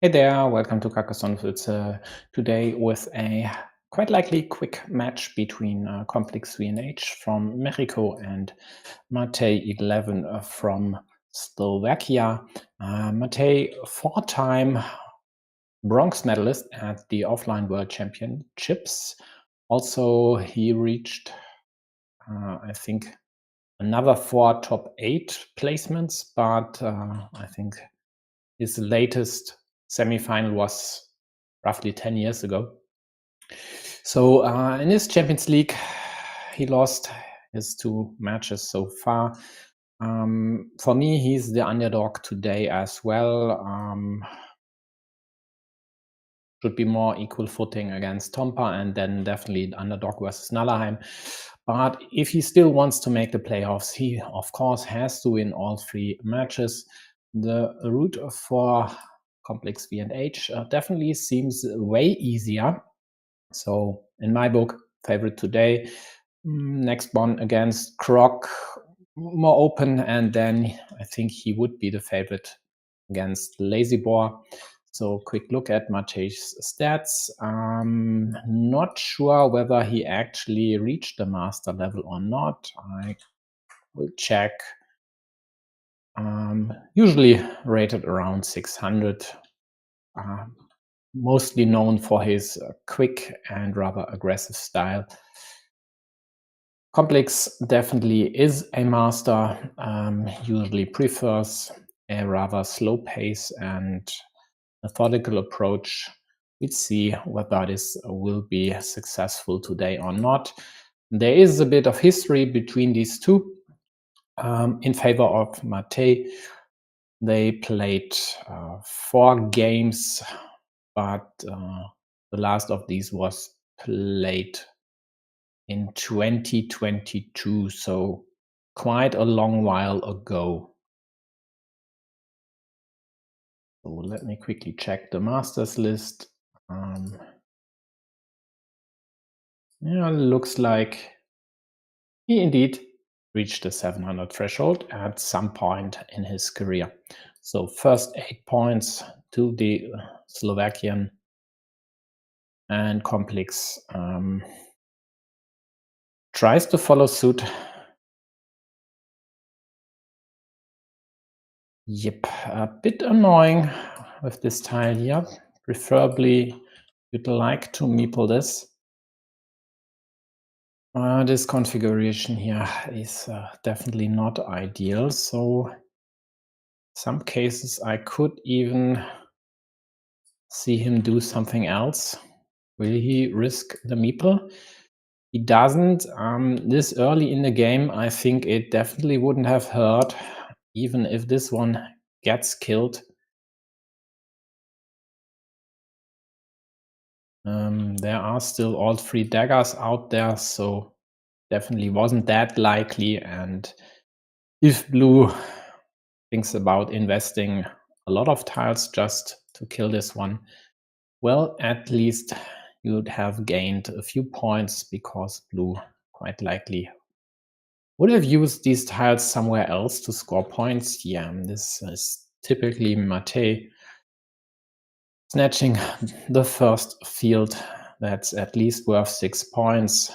Hey there, welcome to Carcassonne. It's today with a quite likely quick match between ComplixVandh from Mexico and Matej 11 from Slovakia. Matej, four-time bronze medalist at the offline world championships. Also, he reached, I think, another four top 8 placements, but I think his latest semifinal was roughly 10 years ago. So in this Champions League, he lost his 2 matches so far. For me, he's the underdog today as well. Should be more equal footing against Tompa, and then definitely the underdog versus Nallerheim. But if he still wants to make the playoffs, he of course has to win all 3 matches. The route for ComplixVandh definitely seems way easier. So in my book, favorite today. Next one against Croc, more open, and then I think he would be the favorite against Lazy Boar. So quick look at Matej's stats. Not sure whether he actually reached the master level or not. I will check. Usually rated around 600. Mostly known for his quick and rather aggressive style. Complex definitely is a master, usually prefers a rather slow pace and methodical approach. We'll see whether this will be successful today or not. There is a bit of history between these two in favor of Matej. They played 4 games, but the last of these was played in 2022, so quite a long while ago. So let me quickly check the masters list. Yeah, looks like he indeed reached the 700 threshold at some point in his career. So first 8 points to the Slovakian, and Complex tries to follow suit. Yep, a bit annoying with this tile here. Preferably, you'd like to meeple this. This configuration here is definitely not ideal. So, some cases I could even see him do something else. Will he risk the meeple? He doesn't. This early in the game, I think it definitely wouldn't have hurt, even if this one gets killed. There are still all 3 daggers out there, so definitely wasn't that likely. And if blue thinks about investing a lot of tiles just to kill this one, well, at least you'd have gained a few points, because blue quite likely would have used these tiles somewhere else to score points. Yeah, this is typically Matej snatching the first field that's at least worth 6 points.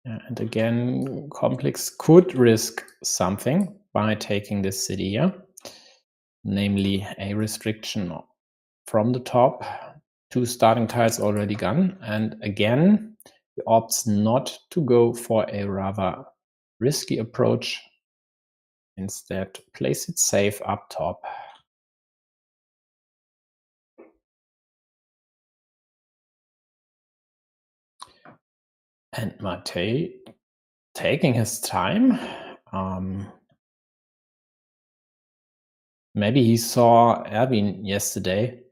And again, Complex could risk something by taking this city here, namely a restriction from the top. 2 starting tiles already gone, and again, he opts not to go for a rather risky approach. Instead, place it safe up top. And Matej taking his time. Maybe he saw Erwin yesterday,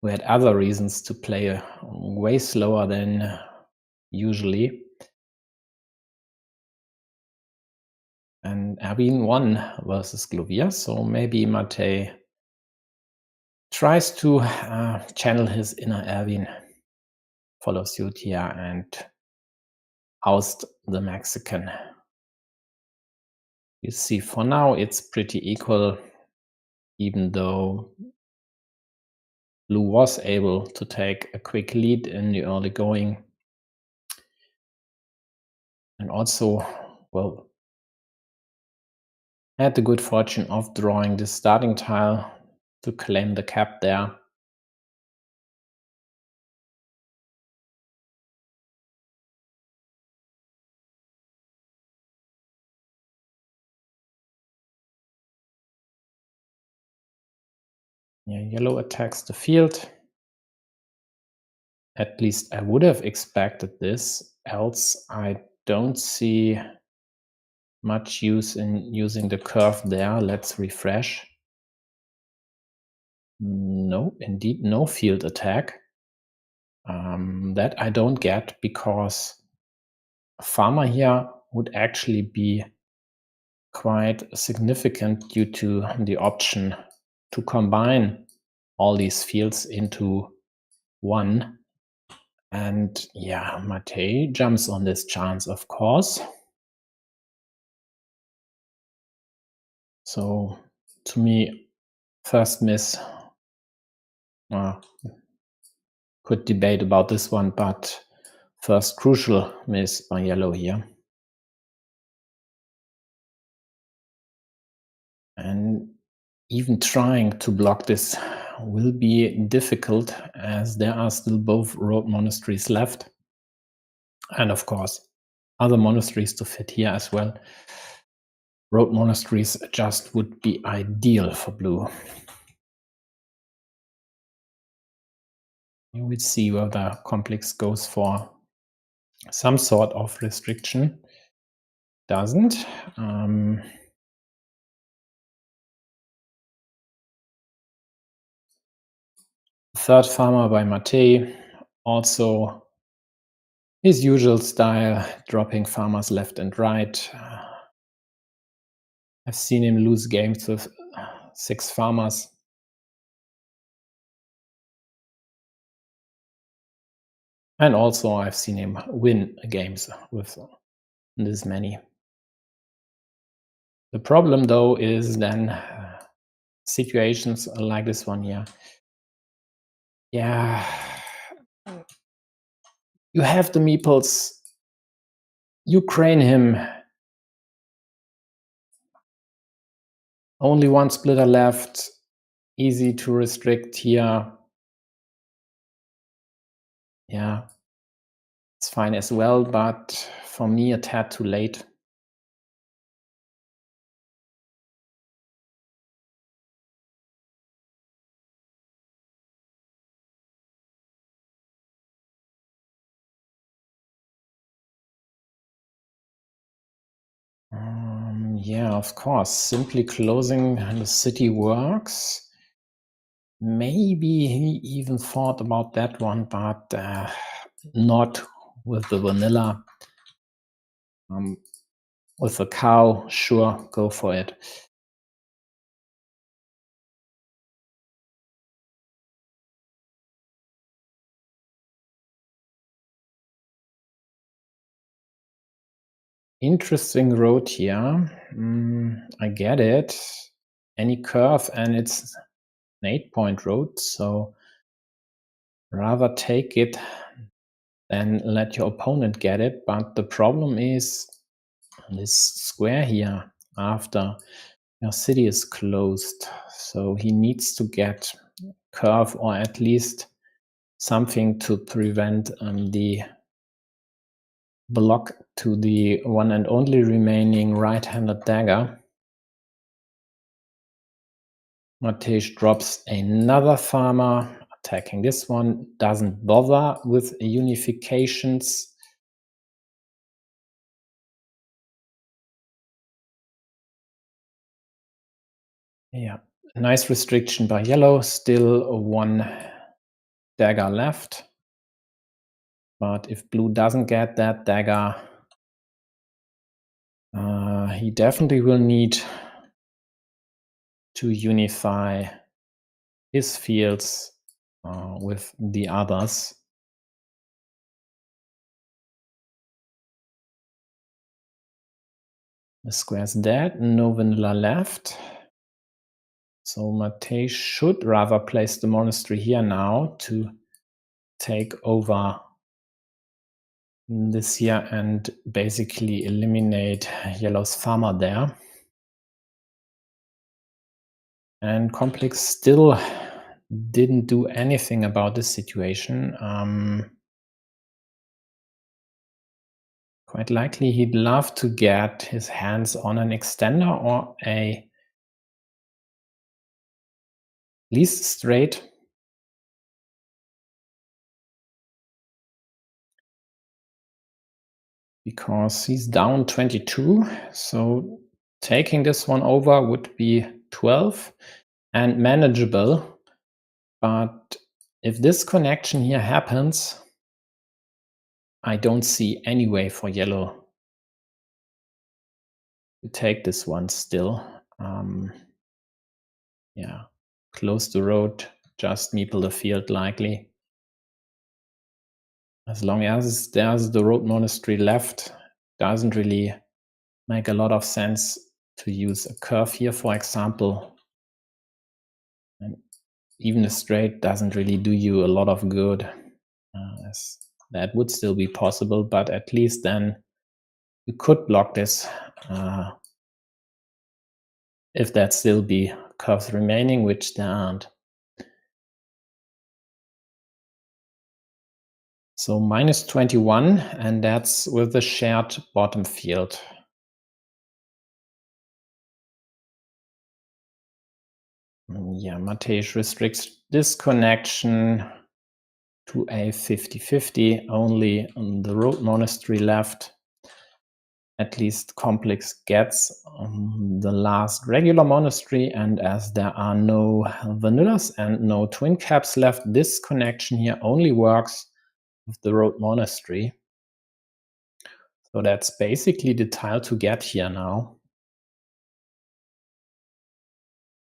who had other reasons to play way slower than usually. And Erwin won versus Glovia, so maybe Matej tries to channel his inner Erwin, follow suit here, and oust the Mexican. You see, for now it's pretty equal, even though Blue was able to take a quick lead in the early going. And also, well, had the good fortune of drawing the starting tile to claim the cap there. Yeah, yellow attacks the field. At least I would have expected this, else I don't see much use in using the curve there. Let's refresh. No, indeed, no field attack. That I don't get, because a farmer here would actually be quite significant due to the option to combine all these fields into one. And yeah, Mate jumps on this chance, of course. So to me, first miss. Could debate about this one, but first crucial miss by yellow here. And even trying to block this will be difficult, as there are still both road monasteries left. And of course, other monasteries to fit here as well. Road monasteries just would be ideal for blue. You will see whether Complex goes for some sort of restriction. Doesn't. Third farmer by Mate, also his usual style, dropping farmers left and right. I've seen him lose games with 6 farmers. And also I've seen him win games with this many. The problem, though, is then situations like this one here. Yeah, you have the meeples, you crane him. Only one splitter left, easy to restrict here. Yeah, it's fine as well, but for me a tad too late. Yeah, of course, simply closing the city works. Maybe he even thought about that one, but not with the vanilla. With the cow, sure, go for it. Interesting road here. I get it. Any curve, and it's an 8-point road, so rather take it than let your opponent get it. But the problem is this square here after your city is closed. So he needs to get curve, or at least something to prevent the block to the one and only remaining right-handed dagger. Matej drops another farmer, attacking this one, doesn't bother with unifications. Yeah, nice restriction by yellow, still 1 dagger left. But if blue doesn't get that dagger, he definitely will need to unify his fields with the others. The square's dead, no vanilla left. So Mate should rather place the monastery here now to take over this here and basically eliminate yellow's farmer there. And Complex still didn't do anything about this situation. Quite likely he'd love to get his hands on an extender or a least straight. Because he's down 22, so taking this one over would be 12 and manageable. But if this connection here happens, I don't see any way for yellow to take this one still. Yeah, close the road, just meeple the field likely. As long as there's the road monastery left, doesn't really make a lot of sense to use a curve here, for example. And even a straight doesn't really do you a lot of good. As that would still be possible, but at least then you could block this if that still be curves remaining, which there aren't. So minus 21, and that's with the shared bottom field. Yeah, Matej restricts this connection to a 50-50, only on the road monastery left. At least Complex gets the last regular monastery, and as there are no vanillas and no twin caps left, this connection here only works with the road monastery. So that's basically the tile to get here now.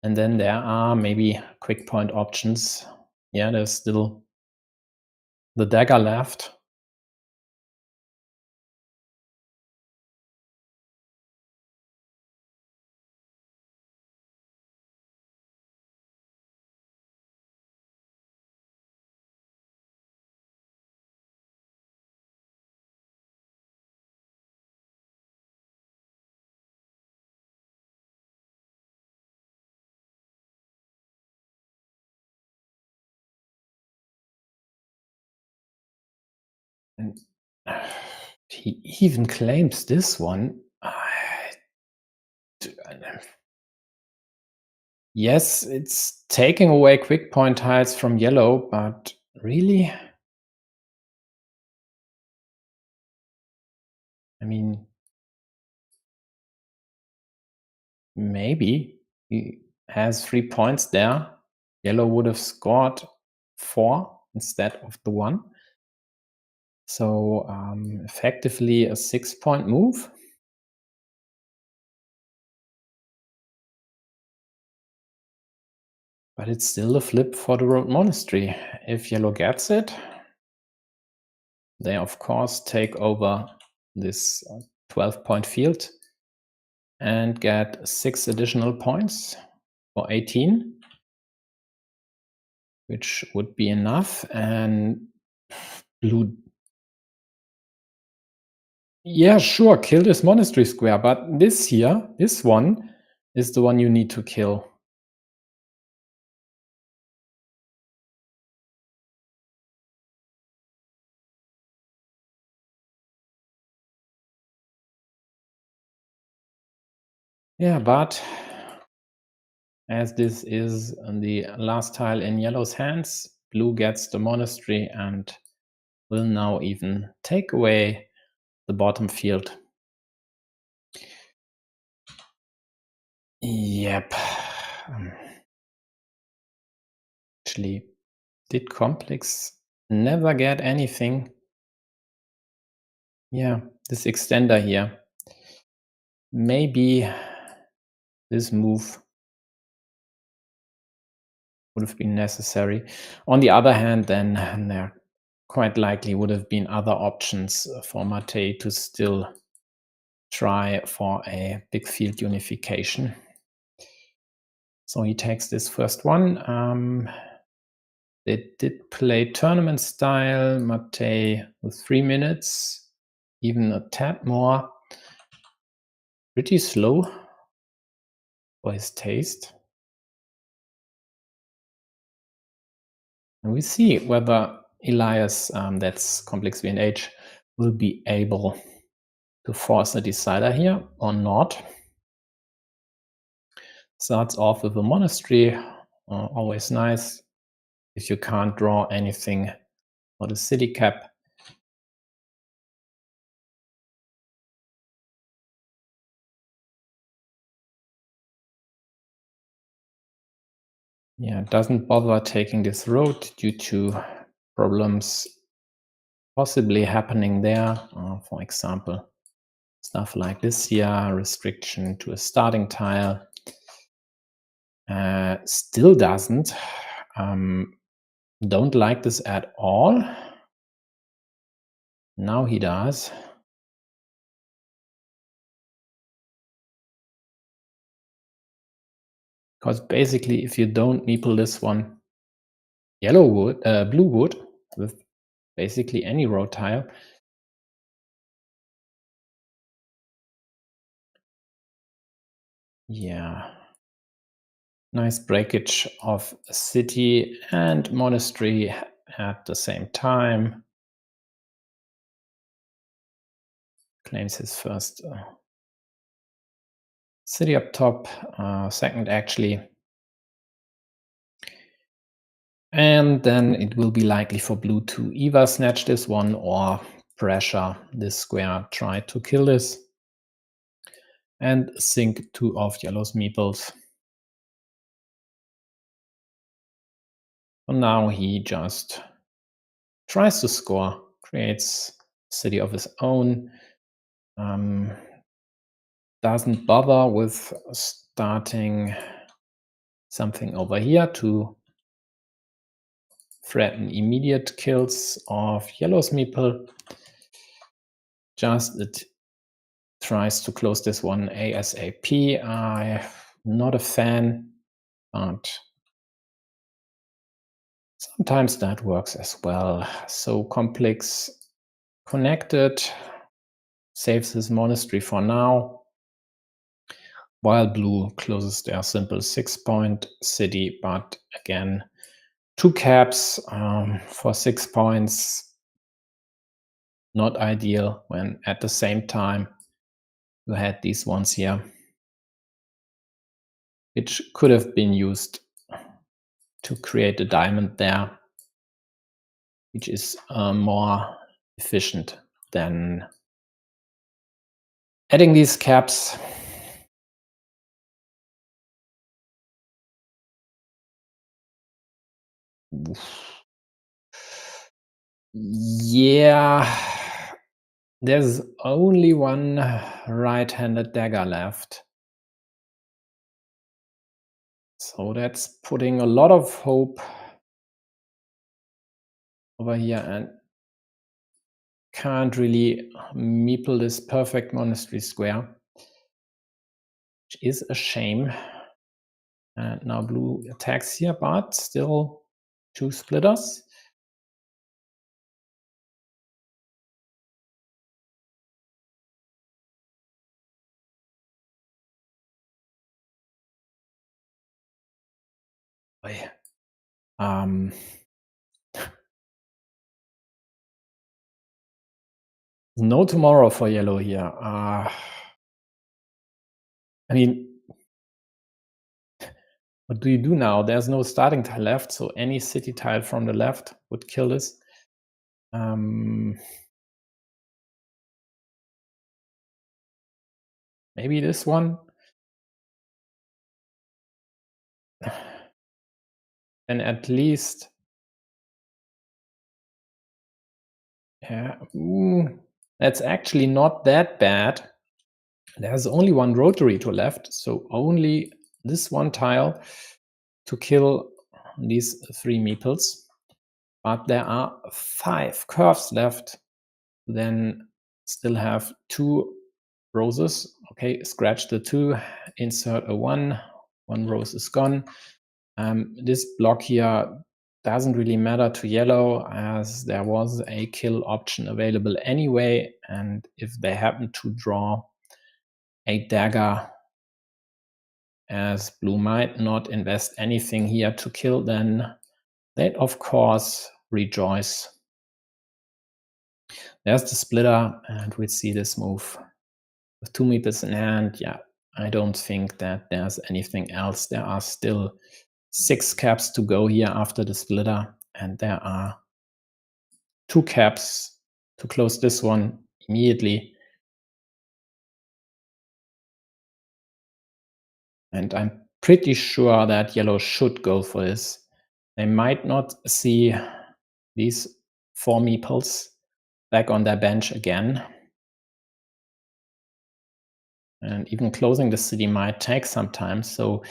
And then there are maybe quick point options. Yeah, there's still the dagger left. And he even claims this one. Yes, it's taking away quick point tiles from yellow, but really? I mean, maybe he has 3 points there. Yellow would have scored 4 instead of the 1. So effectively a 6-point move. But it's still a flip for the road monastery. If yellow gets it, they of course take over this 12-point field and get 6 additional points for 18, which would be enough. And blue, yeah, sure, kill this monastery square, but this here, this one, is the one you need to kill. Yeah, but as this is the last tile in yellow's hands, blue gets the monastery and will now even take away the bottom field. Yep. Actually, did Complex never get anything? Yeah, this extender here. Maybe this move would have been necessary. On the other hand, then there quite likely would have been other options for Mate to still try for a big field unification. So he takes this first one. They did play tournament style, Mate with 3 minutes, even a tad more. Pretty slow for his taste. And we see whether Elias, that's ComplixVandh, will be able to force a decider here or not. Starts off with a monastery, always nice if you can't draw anything for the city cap. Yeah, doesn't bother taking this road due to problems possibly happening there. For example, stuff like this here, restriction to a starting tile. Still doesn't. Don't like this at all. Now he does. Because basically, if you don't meeple this one, yellow wood, blue wood with basically any road tile, yeah, nice breakage of city and monastery at the same time. Claims his first city up top, second actually. And then it will be likely for blue to either snatch this one or pressure this square, try to kill this, and sink 2 of yellow's meeples. So now he just tries to score, creates a city of his own, doesn't bother with starting something over here to threaten immediate kills of yellow's meeple. Just it tries to close this one ASAP. I'm not a fan, but sometimes that works as well. So Complex connected, saves his monastery for now, while blue closes their simple 6-point city, but again, 2 caps for 6 points. Not ideal when at the same time you had these ones here, which could have been used to create a diamond there, which is more efficient than adding these caps. Yeah, there's only one right-handed dagger left. So that's putting a lot of hope over here, and can't really meeple this perfect monastery square, which is a shame. And now blue attacks here, but still 2 splitters. No tomorrow for yellow here. I mean, what do you do now? There's no starting tile left, so any city tile from the left would kill this. Maybe this one. And at least, yeah, that's actually not that bad. There's only 1 rotary to left, so only this 1 tile to kill these 3 meeples. But there are 5 curves left, then still have 2 roses. Okay, scratch the 2, insert a 1. 1 rose is gone. This block here doesn't really matter to yellow, as there was a kill option available anyway, and if they happen to draw a dagger, as blue might not invest anything here to kill, then they'd of course rejoice. There's the splitter, and we see this move with 2 meeples in hand. Yeah, I don't think that there's anything else. There are still 6 caps to go here after the splitter, and there are 2 caps to close this one immediately. And I'm pretty sure that yellow should go for this. They might not see these 4 meeples back on their bench again. And even closing the city might take some time, so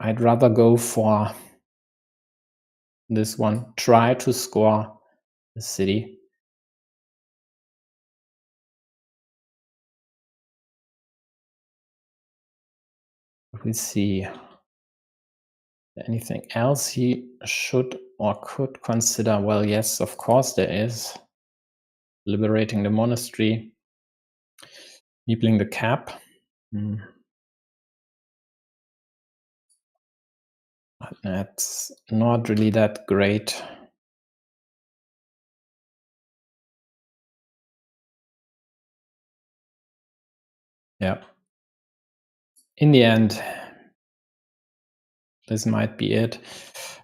I'd rather go for this one. Try to score the city. We'll see. Anything else he should or could consider? Well, yes, of course there is. Liberating the monastery. Meepling the cap. That's not really that great. Yeah. In the end, this might be it.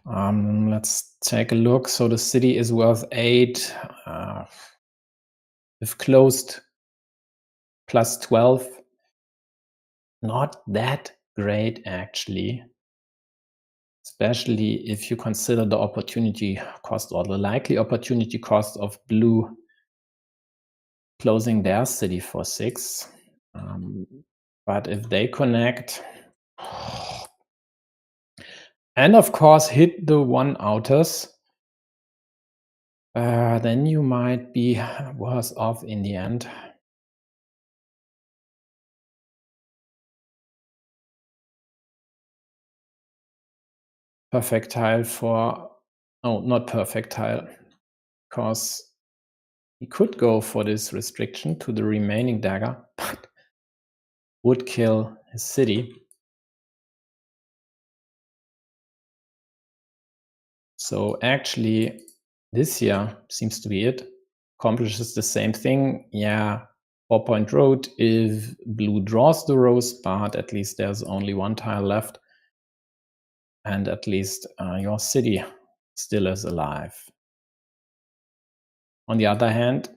Let's take a look. So the city is worth 8. If closed, plus 12. Not that great, actually. Especially if you consider the opportunity cost or the likely opportunity cost of blue closing their city for 6. But if they connect, and of course hit the 1 outers, then you might be worse off in the end. Perfect tile for... Oh, not perfect tile, because he could go for this restriction to the remaining dagger, but would kill his city. So actually, this here seems to be it. Accomplishes the same thing. Yeah, 4-point road if blue draws the rose, but at least there's only 1 tile left. And at least your city still is alive. On the other hand,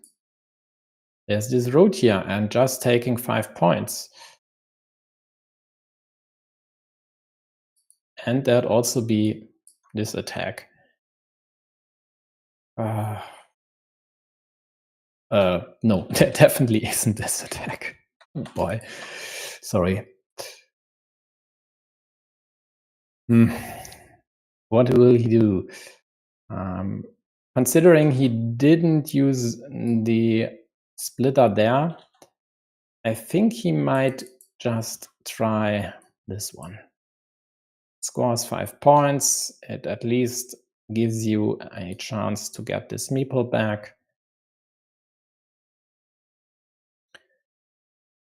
there's this road here, and just taking 5 points. And there'd also be this attack. No, there definitely isn't this attack. Oh boy, sorry. What will he do? Considering he didn't use the splitter there, I think he might just try this one. Scores 5 points. It at least gives you a chance to get this meeple back.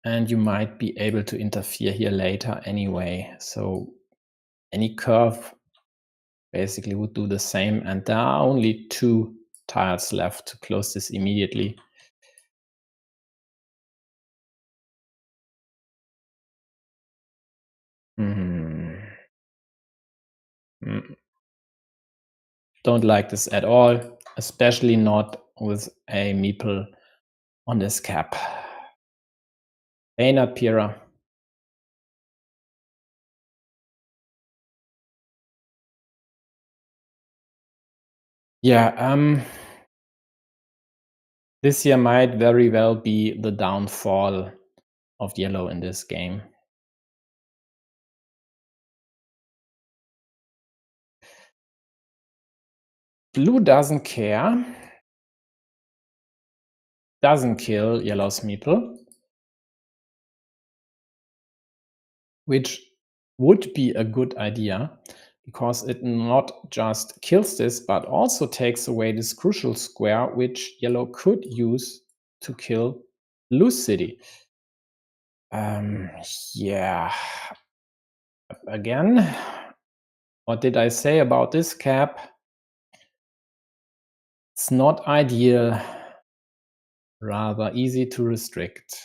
And you might be able to interfere here later anyway. So any curve basically would do the same. And there are only 2 tiles left to close this immediately. Don't like this at all, especially not with a meeple on this cap. Baynard Pira. Yeah, this here might very well be the downfall of yellow in this game. Blue doesn't care. doesn't kill yellow's meeple, which would be a good idea because it not just kills this, but also takes away this crucial square, which yellow could use to kill blue's city. Yeah. Again, what did I say about this cap? It's not ideal, rather easy to restrict.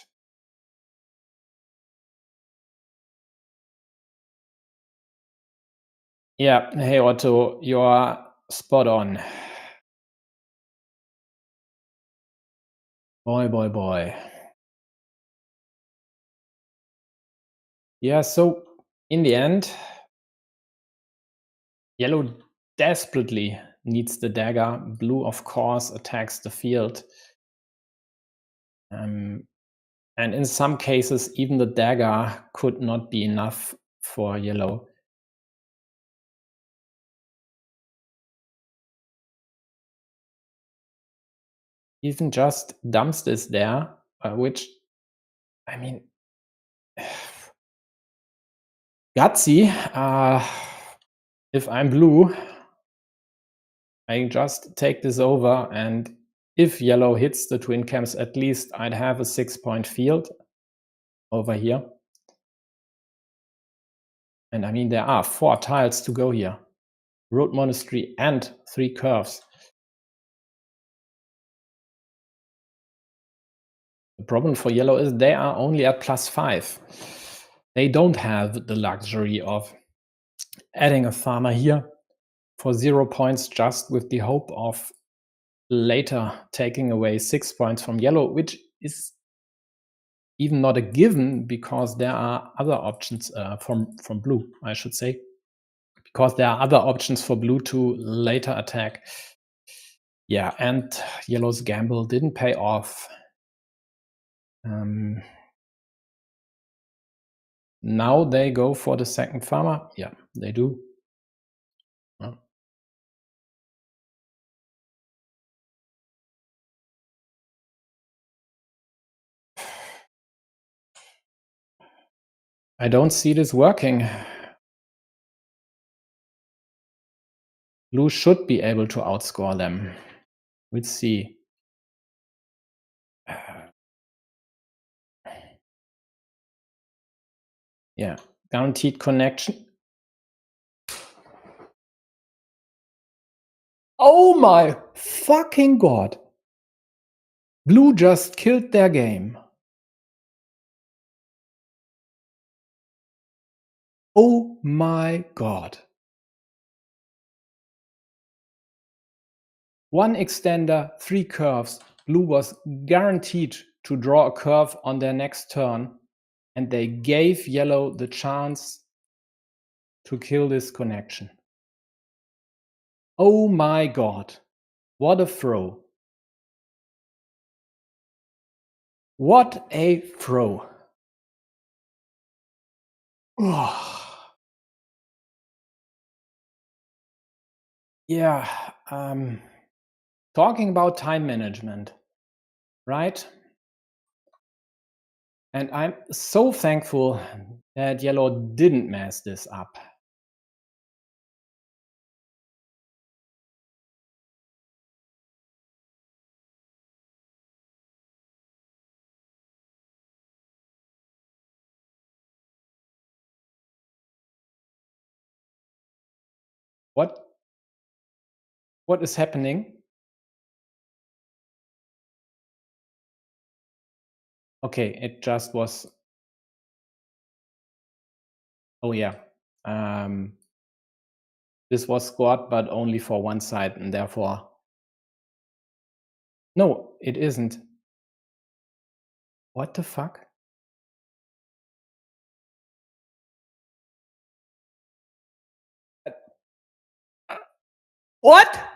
Yeah, hey Otto, you're spot on. Boy. Yeah, so in the end, yellow desperately needs the dagger. Blue, of course, attacks the field. And in some cases, even the dagger could not be enough for yellow. Even just dumps this there, which, I mean, gutsy. If I'm blue, I just take this over, and if yellow hits the twin camps, at least I'd have a 6-point field over here. And I mean, there are 4 tiles to go here. Road Monastery and 3 curves. The problem for yellow is they are only at +5. They don't have the luxury of adding a farmer here for 0 points just with the hope of later taking away 6 points from yellow, which is even not a given because there are other options from blue, I should say, because there are other options for blue to later attack. Yeah, and yellow's gamble didn't pay off. Now they go for the second farmer. Yeah, they do. Yeah. I don't see this working. Blue should be able to outscore them. We'll see. Yeah, guaranteed connection. Oh my fucking god. Blue just killed their game. Oh my god. 1 extender, 3 curves. Blue was guaranteed to draw a curve on their next turn, and they gave yellow the chance to kill this connection. Oh my god. What a throw. What a throw. Yeah, talking about time management, right? And I'm so thankful that yellow didn't mess this up. What is happening? Okay, it just was. Oh yeah. This was scored, but only for one side, and therefore. No, it isn't. What the fuck? What?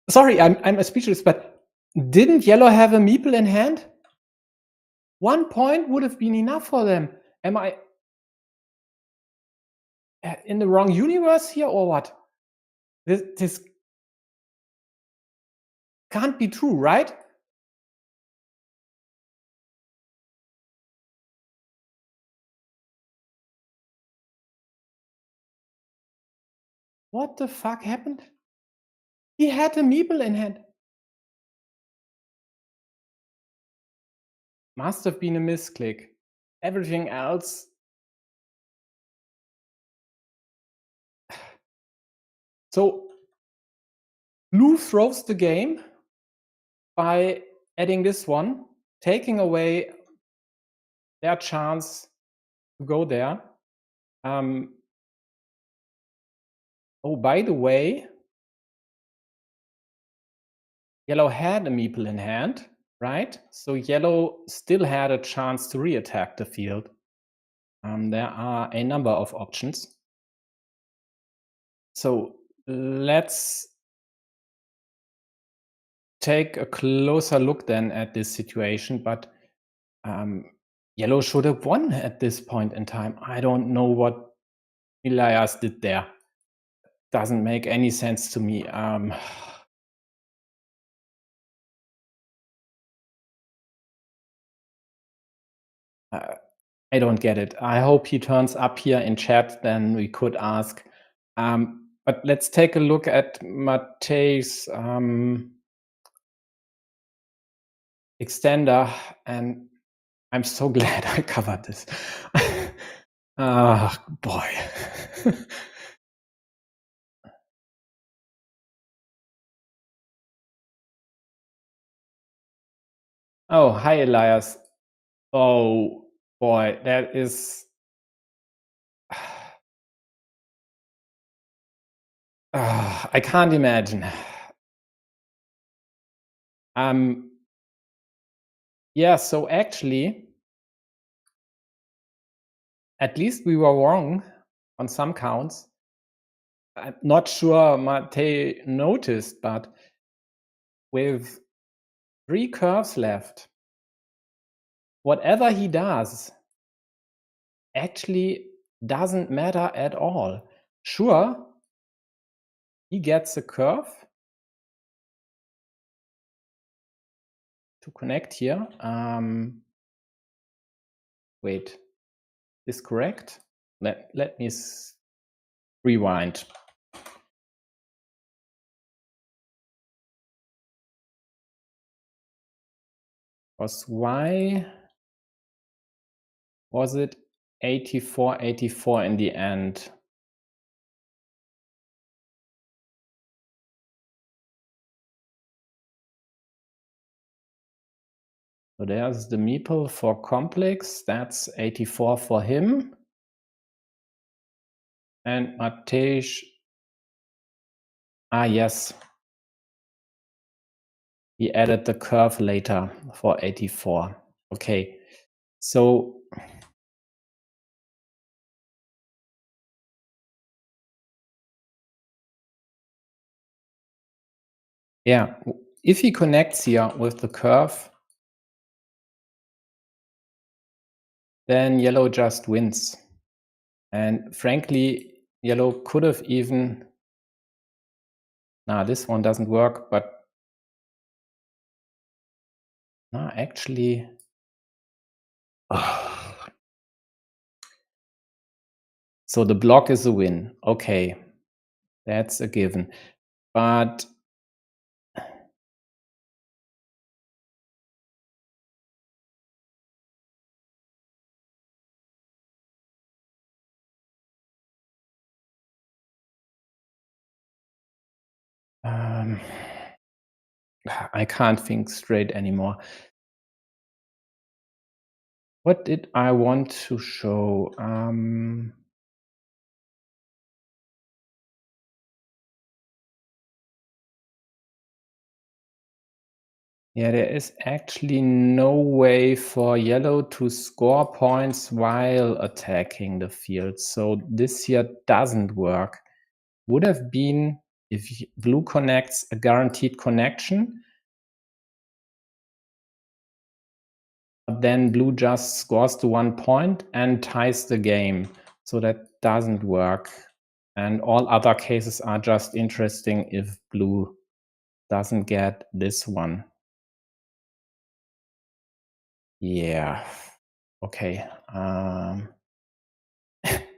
Sorry, I'm speechless, but didn't yellow have a meeple in hand? 1 point would have been enough for them. in the wrong universe here or what? This can't be true, right? What the fuck happened? He had a meeple in hand. Must have been a misclick. Everything else. So blue throws the game by adding this one, taking away their chance to go there. Oh, by the way, yellow had a meeple in hand, right? So yellow still had a chance to re-attack the field. There are a number of options. So let's take a closer look then at this situation, but yellow should have won at this point in time. I don't know what Elias did there. Doesn't make any sense to me. I don't get it. I hope he turns up here in chat, then we could ask. But let's take a look at Matej's extender, and I'm so glad I covered this. Ah, boy. Oh, hi, Elias. Oh, boy, that is... I can't imagine. Yeah, so actually, at least we were wrong on some counts. I'm not sure Matej noticed, but with 3 curves left, whatever he does actually doesn't matter at all. Sure, he gets a curve to connect here. Wait, is correct? Let me rewind. Why was it 84-84 in the end? So there's the meeple for complex. That's 84 for him. And Matej, yes. He added the curve later for 84. Okay, so yeah, if he connects here with the curve, then yellow just wins. And frankly, yellow could have even... this one doesn't work, but actually... So the block is a win. Okay, that's a given. But I can't think straight anymore. What did I want to show? Yeah, there is actually no way for yellow to score points while attacking the field. So this here doesn't work. Would have been, if blue connects, a guaranteed connection. But then blue just scores to 1 point and ties the game. So that doesn't work. And all other cases are just interesting if blue doesn't get this one. Yeah. Okay.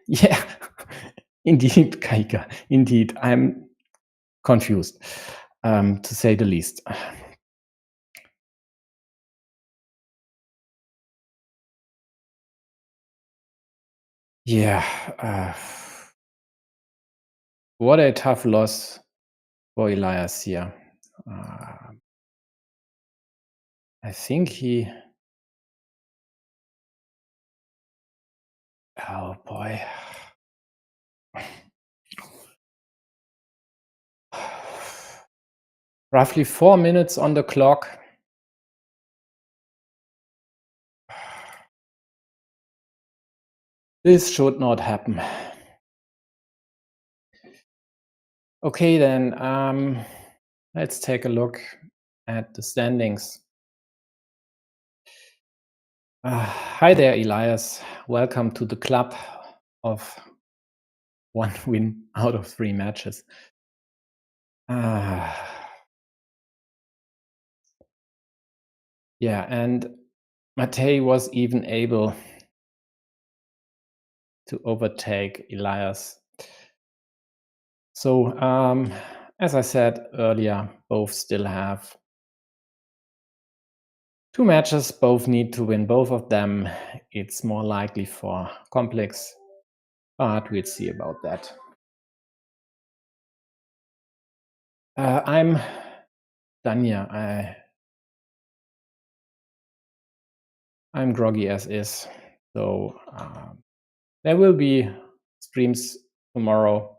Yeah. Indeed, Kaika. Indeed. I'm confused, to say the least. Yeah. What a tough loss for Elias here. I think he. Oh boy. Roughly 4 minutes on the clock. This should not happen. Okay, then let's take a look at the standings. Hi there, Elias. Welcome to the club of 1 win out of 3 matches. Yeah, and Matej was even able to overtake Elias. So, as I said earlier, both still have 2 matches, both need to win both of them. It's more likely for Complex, but we'll see about that. I'm done here. I'm groggy as is. So there will be streams tomorrow.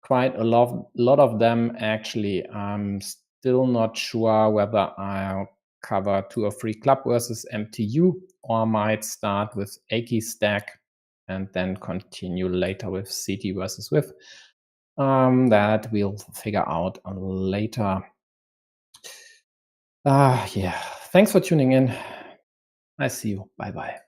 Quite a lot of them, actually. I'm still not sure whether I'll cover 2 or 3 club versus MTU, or might start with Aki stack and then continue later with CT versus WIF. That we'll figure out later. Yeah, thanks for tuning in. I see you. Bye bye.